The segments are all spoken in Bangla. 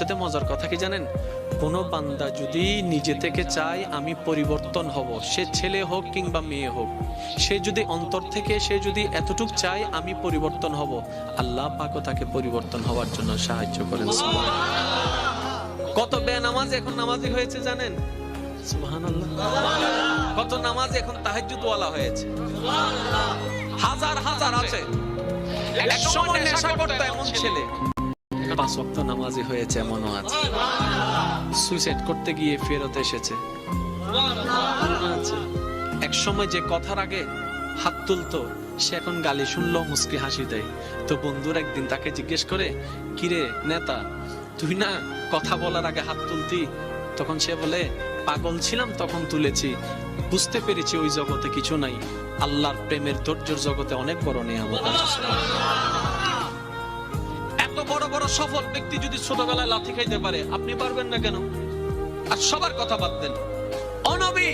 সবচেয়ে মজার কথা কি জানেন, কোন বান্দা যদি নিজে থেকে চায় আমি পরিবর্তন হব, সে ছেলে হোক কিংবা মেয়ে হোক, সে যদি অন্তর থেকে সে যদি এতটুক চায় আমি পরিবর্তন হব, আল্লাহ পাকও তাকে পরিবর্তন হওয়ার জন্য সাহায্য করেন। কত বেনামাজ এখন নামাজি হয়েছে জানেন? সুবহানাল্লাহ। কত নামাজ এখন তাহাজ্জুদ ওয়ালা হয়েছে, হাজার হাজার আছে। এক সময় নেশা করতো এমন ছেলে 5 ওয়াক্ত নামাজি হয়েছে এমনও আছে। সুইসাইড করতে গিয়ে ফেরত এসেছে। এক সময় যে কথার আগে হাত তুলতো সে এখন গালি শুনলো মুস্কি হাসি দেয়। তো বন্ধুর একদিন তাকে জিজ্ঞেস করে, কিরে নেতা, তুই না কথা বলার আগে হাত তুলতি? তখন সে বলে, পাগল ছিলাম তখন তুলেছি, বুঝতে পেরেছি ওই জগতে কিছু নাই, আল্লাহর প্রেমের ধৈর্যের জগতে অনেক বড় নিয়ামত আছে। এত বড় বড় সফল ব্যক্তি যদি ছোটবেলায় লাথি খাইতে পারে, আপনি পারবেন না কেন? আর সবার কথা বাদ দেন, ও নবী,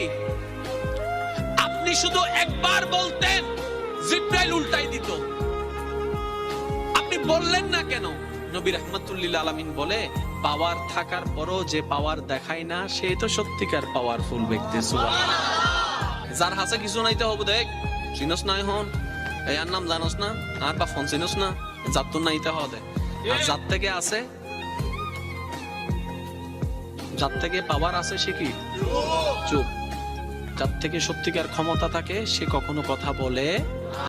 আপনি শুধু একবার বলতেন জিবরাইল উল্টাই দিত, আপনি বললেন না কেন? নবী রাহমাতুল লিল আলামিন বলে, পাওয়ার থাকার পরও যে পাওয়ার দেখায় না সে তো সত্যিকার পাওয়ারফুল ব্যক্তি। সুবহানাল্লাহ। যার হাতে কিছু নাইতে হবে, দেখ চিনস না, হন এই আর নাম জানোস না, আর বা ফোন চিনস না, যার তো নাইতে হবে। আর যার থেকে আছে, যার থেকে পাওয়ার আছে সে কি চুপ। যার থেকে সত্যিকার ক্ষমতা থাকে সে কখনো কথা বলে